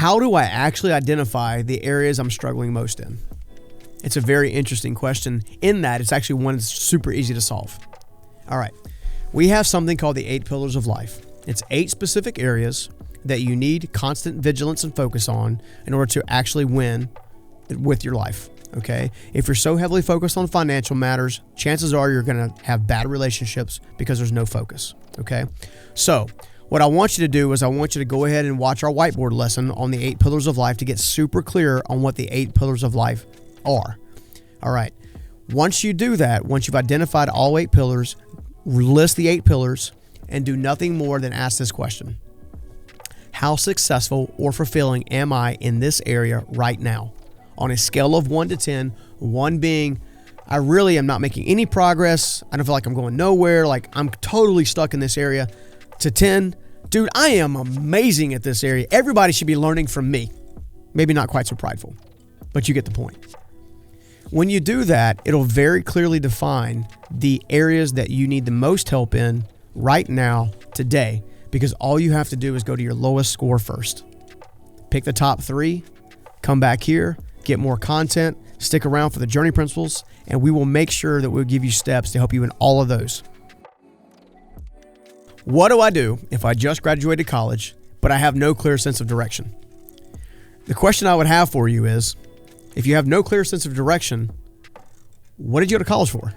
how do I actually identify the areas I'm struggling most in? It's a very interesting question in that it's actually one that's super easy to solve. All right. We have something called the 8 pillars of life. It's 8 specific areas that you need constant vigilance and focus on in order to actually win with your life. Okay. If you're so heavily focused on financial matters, chances are you're going to have bad relationships because there's no focus. Okay. So what I want you to do is I want you to go ahead and watch our whiteboard lesson on the 8 pillars of life to get super clear on what the 8 pillars of life are. All right. Once you do that, once you've identified all 8 pillars, list the 8 pillars and do nothing more than ask this question. How successful or fulfilling am I in this area right now? On a scale of 1 to 10, 1 being, I really am not making any progress. I don't feel like I'm going nowhere. Like I'm totally stuck in this area. To 10, dude, I am amazing at this area. Everybody should be learning from me. Maybe not quite so prideful, but you get the point. When you do that, it'll very clearly define the areas that you need the most help in right now, today, because all you have to do is go to your lowest score first. Pick the top 3, come back here, get more content, stick around for the journey principles, and we will make sure that we'll give you steps to help you in all of those. What do I do if I just graduated college, but I have no clear sense of direction? The question I would have for you is, if you have no clear sense of direction, what did you go to college for?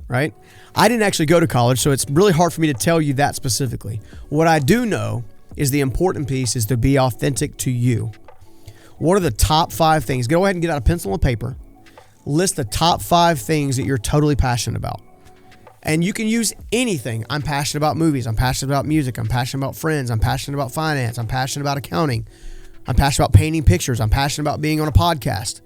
Right? I didn't actually go to college, so it's really hard for me to tell you that specifically. What I do know is the important piece is to be authentic to you. What are the top 5 things? Go ahead and get out a pencil and paper. List the top 5 things that you're totally passionate about. And you can use anything. I'm passionate about movies. I'm passionate about music. I'm passionate about friends. I'm passionate about finance. I'm passionate about accounting. I'm passionate about painting pictures. I'm passionate about being on a podcast.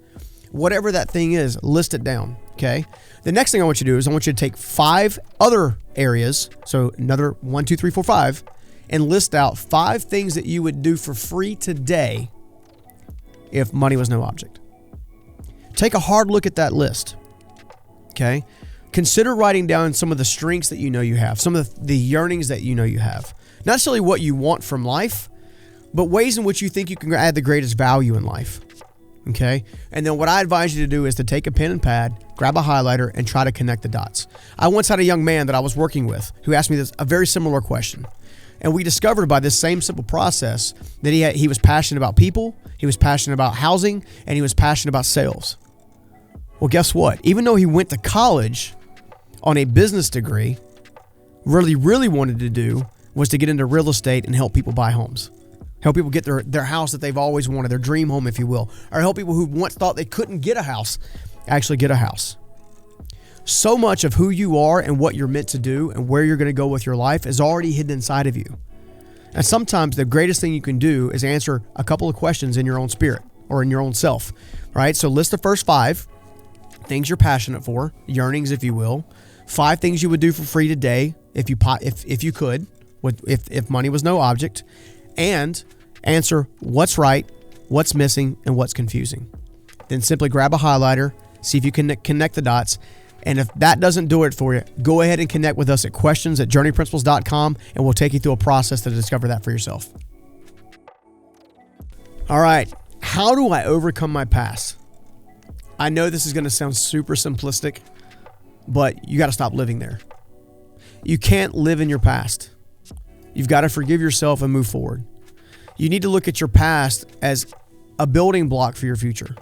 Whatever that thing is, list it down, okay? The next thing I want you to do is I want you to take 5 other areas, so another 1, 2, 3, 4, 5, and list out 5 things that you would do for free today if money was no object. Take a hard look at that list, okay? Consider writing down some of the strengths that you know you have, some of the yearnings that you know you have. Not necessarily what you want from life, but ways in which you think you can add the greatest value in life, okay? And then what I advise you to do is to take a pen and pad, grab a highlighter, and try to connect the dots. I once had a young man that I was working with who asked me a very similar question. And we discovered by this same simple process that he was passionate about people, he was passionate about housing, and he was passionate about sales. Well, guess what? Even though he went to college on a business degree, really wanted to do was to get into real estate and help people buy homes. Help people get their house that they've always wanted, their dream home, if you will. Or help people who once thought they couldn't get a house actually get a house. So much of who you are and what you're meant to do and where you're going to go with your life is already hidden inside of you. And sometimes the greatest thing you can do is answer a couple of questions in your own spirit or in your own self, right? So list the first 5 things you're passionate for, yearnings, if you will. 5 things you would do for free today if you could, if money was no object, and answer what's right, what's missing, and what's confusing. Then simply grab a highlighter, see if you can connect the dots. And if that doesn't do it for you, go ahead and connect with us at questions@journeyprinciples.com, and we'll take you through a process to discover that for yourself. All right. How do I overcome my past? I know this is going to sound super simplistic, but you got to stop living there. You can't live in your past. You've got to forgive yourself and move forward. You need to look at your past as a building block for your future.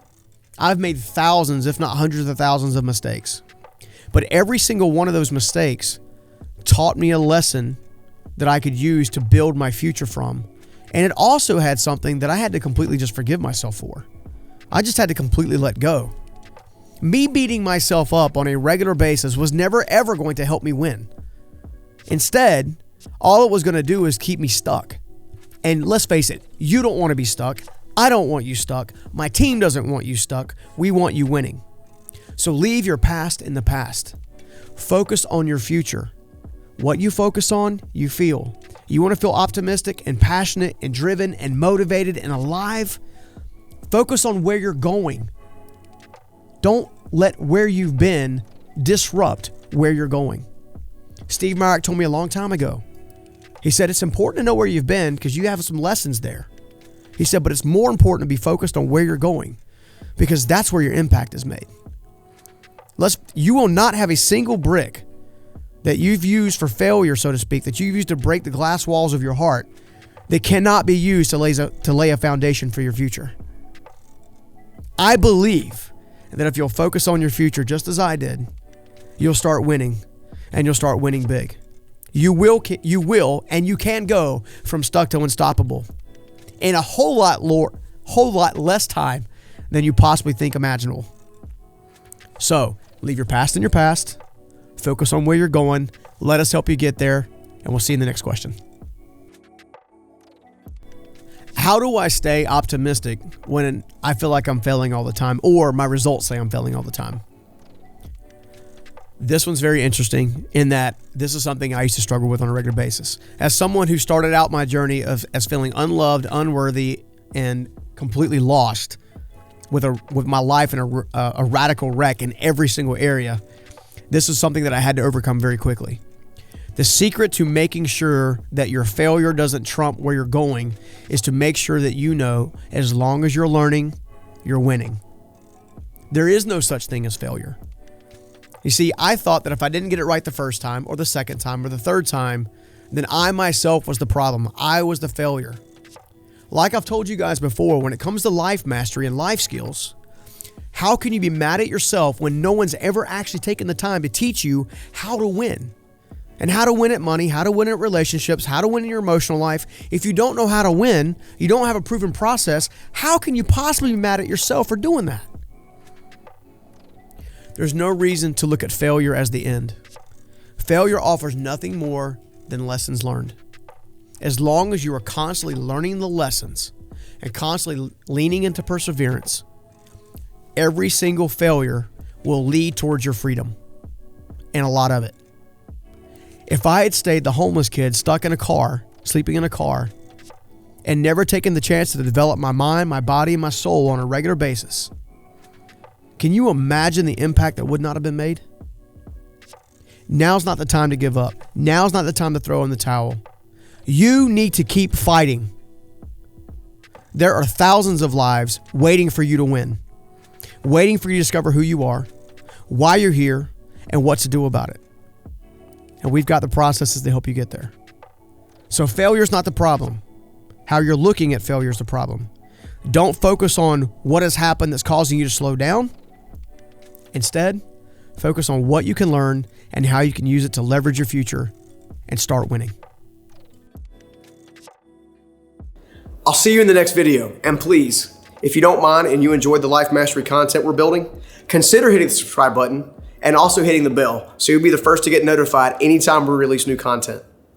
I've made thousands, if not hundreds of thousands of mistakes. But every single one of those mistakes taught me a lesson that I could use to build my future from. And it also had something that I had to completely just forgive myself for. I just had to completely let go. Me beating myself up on a regular basis was never ever going to help me win. Instead, all it was going to do is keep me stuck. And let's face it, you don't want to be stuck. I don't want you stuck. My team doesn't want you stuck. We want you winning. So leave your past in the past. Focus on your future. What you focus on, you feel. You want to feel optimistic and passionate and driven and motivated and alive? Focus on where you're going. Don't let where you've been disrupt where you're going. Steve Myrick told me a long time ago. He said it's important to know where you've been because you have some lessons there. He said, but it's more important to be focused on where you're going, because that's where your impact is made. You will not have a single brick that you've used for failure, so to speak, that you've used to break the glass walls of your heart, that cannot be used to lay a foundation for your future. I believe that if you'll focus on your future just as I did, you'll start winning, and you'll start winning big. You will, and you can go from stuck to unstoppable in a whole lot less time than you possibly think imaginable. So leave your past in your past, focus on where you're going, let us help you get there, and we'll see you in the next question. How do I stay optimistic when I feel like I'm failing all the time, or my results say I'm failing all the time? This one's very interesting in that this is something I used to struggle with on a regular basis. As someone who started out my journey as feeling unloved, unworthy, and completely lost with my life in a radical wreck in every single area, this is something that I had to overcome very quickly. The secret to making sure that your failure doesn't trump where you're going is to make sure that you know, as long as you're learning, you're winning. There is no such thing as failure. You see, I thought that if I didn't get it right the first time or the second time or the third time, then I myself was the problem. I was the failure. Like I've told you guys before, when it comes to life mastery and life skills, how can you be mad at yourself when no one's ever actually taken the time to teach you how to win? And how to win at money, how to win at relationships, how to win in your emotional life. If you don't know how to win, you don't have a proven process, how can you possibly be mad at yourself for doing that? There's no reason to look at failure as the end. Failure offers nothing more than lessons learned. As long as you are constantly learning the lessons and constantly leaning into perseverance, every single failure will lead towards your freedom, and a lot of it. If I had stayed the homeless kid stuck in a car, sleeping in a car, and never taken the chance to develop my mind, my body, and my soul on a regular basis, can you imagine the impact that would not have been made? Now's not the time to give up. Now's not the time to throw in the towel. You need to keep fighting. There are thousands of lives waiting for you to win, waiting for you to discover who you are, why you're here, and what to do about it. And we've got the processes to help you get there. So failure's not the problem. How you're looking at failure is the problem. Don't focus on what has happened that's causing you to slow down. Instead, focus on what you can learn and how you can use it to leverage your future and start winning. I'll see you in the next video. And please, if you don't mind and you enjoyed the life mastery content we're building, consider hitting the subscribe button and also hitting the bell so you'll be the first to get notified anytime we release new content.